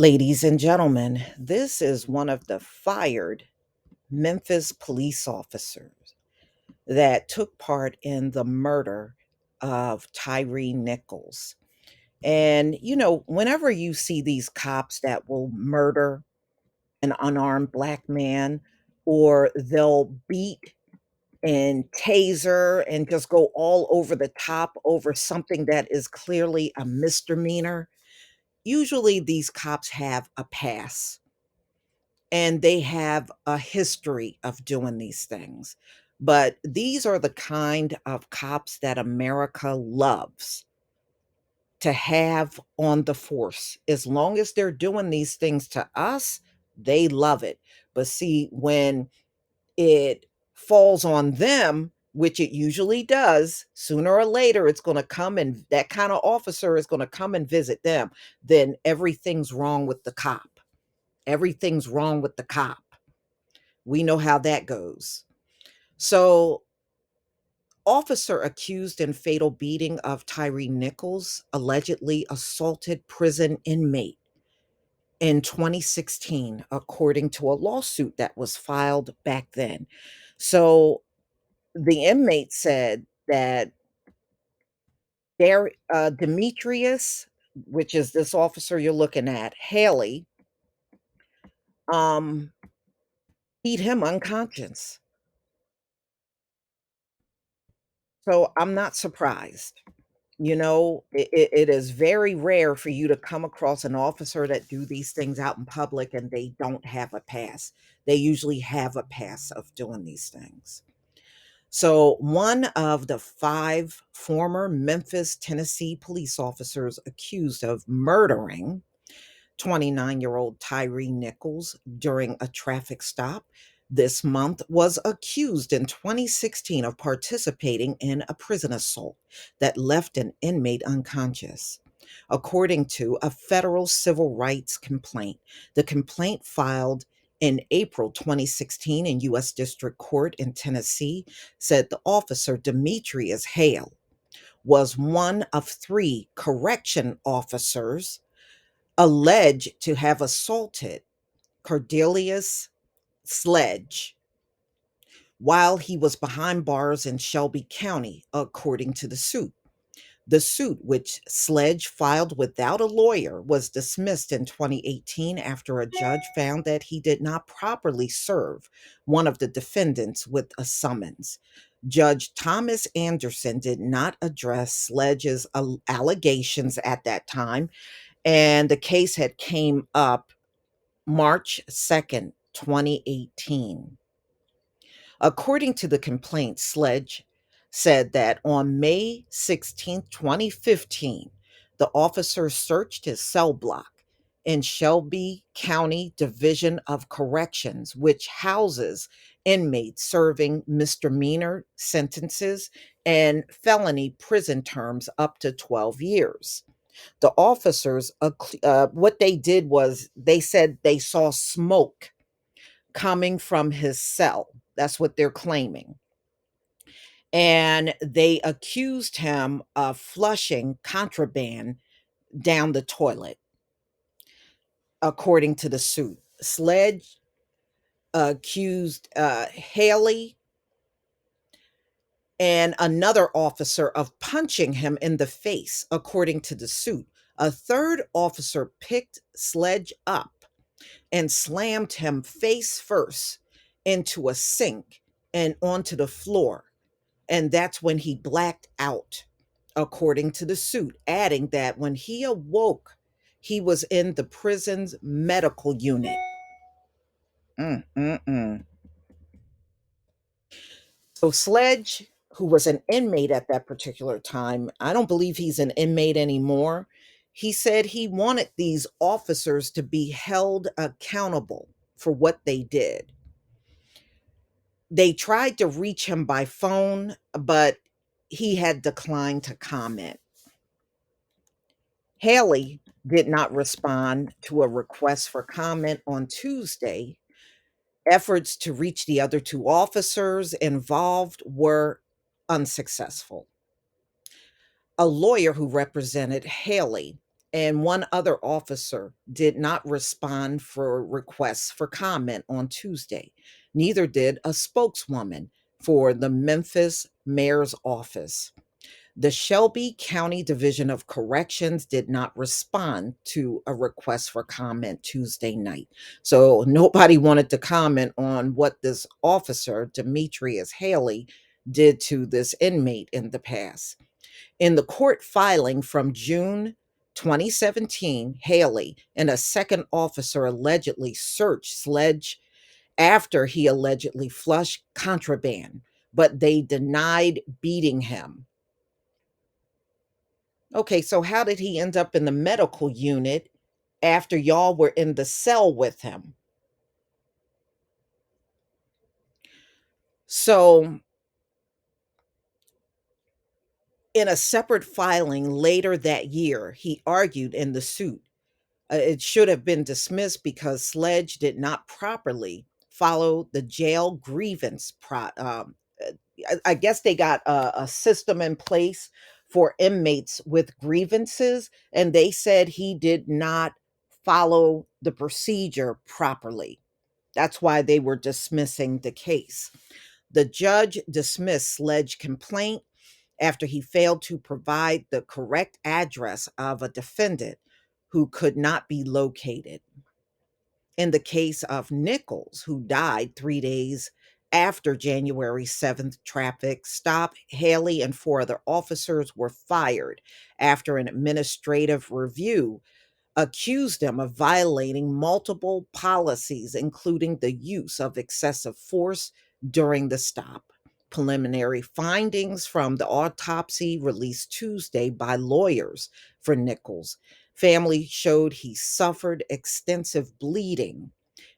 Ladies and gentlemen, this is one of the fired Memphis police officers that took part in the murder of Tyree Nichols. And, whenever you see these cops that will murder an unarmed black man, or they'll beat and taser and just go all over the top over something that is clearly a misdemeanor, usually these cops have a pass and they have a history of doing these things. But these are the kind of cops that America loves to have on the force. As long as they're doing these things to us, they love it. But see, when it falls on them, which it usually does, sooner or later, it's going to come and that kind of officer is going to come and visit them, then everything's wrong with the cop. Everything's wrong with the cop. We know how that goes. So, officer accused in fatal beating of Tyree Nichols allegedly assaulted prison inmate in 2016, according to a lawsuit that was filed back then. So, the inmate said that Demetrius, which is this officer you're looking at, Haley, um, beat him unconscious. So I'm not surprised. It is very rare for you to come across an officer that do these things out in public and they don't have a pass. They usually have a pass of doing these things. So, one of the five former Memphis, Tennessee police officers accused of murdering 29-year-old Tyree Nichols during a traffic stop this month was accused in 2016 of participating in a prison assault that left an inmate unconscious. According to a federal civil rights complaint, the complaint filed in April 2016 in U.S. District Court in Tennessee said the officer Demetrius Hale was one of three correction officers alleged to have assaulted Cordelius Sledge while he was behind bars in Shelby County, according to the suit. The suit, which Sledge filed without a lawyer, was dismissed in 2018 after a judge found that he did not properly serve one of the defendants with a summons. Judge Thomas Anderson did not address Sledge's allegations at that time, and the case had came up March 2nd, 2018. According to the complaint, Sledge said that on May 16th, 2015, the officer searched his cell block in Shelby County Division of Corrections, which houses inmates serving misdemeanor sentences and felony prison terms up to 12 years. The officers, what they did was they said they saw smoke coming from his cell. That's what they're claiming. And they accused him of flushing contraband down the toilet, according to the suit. Sledge accused Haley and another officer of punching him in the face, according to the suit. A third officer picked Sledge up and slammed him face first into a sink and onto the floor. And that's when he blacked out, according to the suit, adding that when he awoke, he was in the prison's medical unit. Mm-mm-mm. So Sledge, who was an inmate at that particular time, I don't believe he's an inmate anymore. He said he wanted these officers to be held accountable for what they did. They tried to reach him by phone, but he had declined to comment. Haley did not respond to a request for comment on Tuesday. Efforts to reach the other two officers involved were unsuccessful. A lawyer who represented Haley And one other officer did not respond for requests for comment on Tuesday. Neither did a spokeswoman for the Memphis mayor's office. The Shelby County Division of Corrections did not respond to a request for comment Tuesday night. So nobody wanted to comment on what this officer, Demetrius Haley, did to this inmate in the past. In the court filing from June 2017, Haley and a second officer allegedly searched Sledge after he allegedly flushed contraband, but they denied beating him. Okay, so how did he end up in the medical unit after y'all were in the cell with him? So, in a separate filing later that year, he argued in the suit it should have been dismissed because Sledge did not properly follow the jail grievance I guess they got a system in place for inmates with grievances, and they said he did not follow the procedure properly. That's why they were dismissing the case. The judge dismissed Sledge's complaint after he failed to provide the correct address of a defendant who could not be located. In the case of Nichols, who died 3 days after January 7th traffic stop, Haley and four other officers were fired after an administrative review accused him of violating multiple policies, including the use of excessive force during the stop. Preliminary findings from the autopsy released Tuesday by lawyers for Nichols. Family showed he suffered extensive bleeding.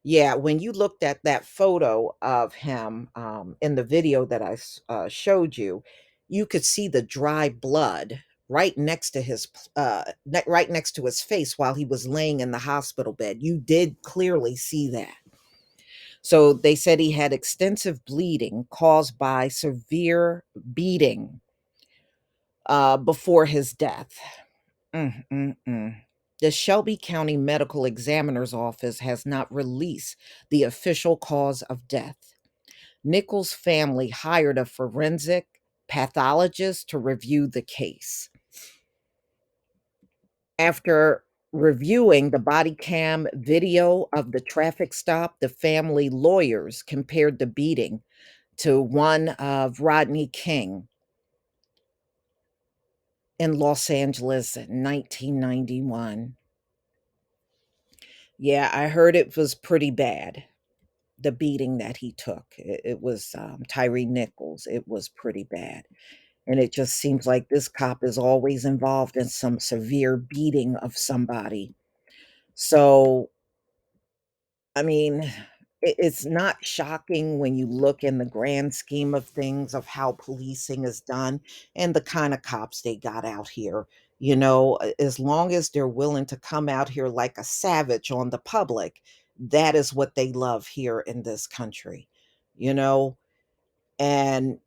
Yeah, when you looked at that photo of him in the video that I showed you, you could see the dry blood right next to right next to his face while he was laying in the hospital bed. You did clearly see that. So they said he had extensive bleeding caused by severe beating before his death. Mm, mm, mm. The Shelby County Medical Examiner's Office has not released the official cause of death. Nichols' family hired a forensic pathologist to review the case. After reviewing the body cam video of the traffic stop, the family lawyers compared the beating to one of Rodney King in Los Angeles in 1991. Yeah, I heard it was pretty bad, the beating that he took. It was Tyree Nichols. It was pretty bad. And it just seems like this cop is always involved in some severe beating of somebody. So I mean, it's not shocking when you look in the grand scheme of things of how policing is done and the kind of cops they got out here. As long as they're willing to come out here like a savage on the public, that is what they love here in this country, you know? And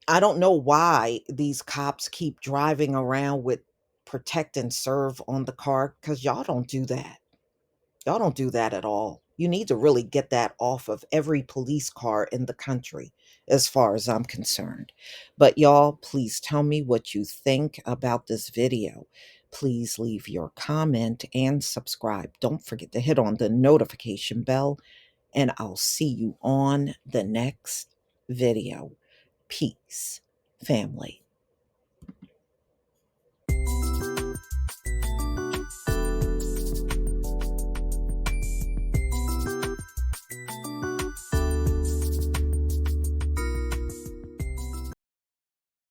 I don't know why these cops keep driving around with protect and serve on the car because y'all don't do that. Y'all don't do that at all. You need to really get that off of every police car in the country, as far as I'm concerned. But y'all, please tell me what you think about this video. Please leave your comment and subscribe. Don't forget to hit on the notification bell, and I'll see you on the next video. Peace, family.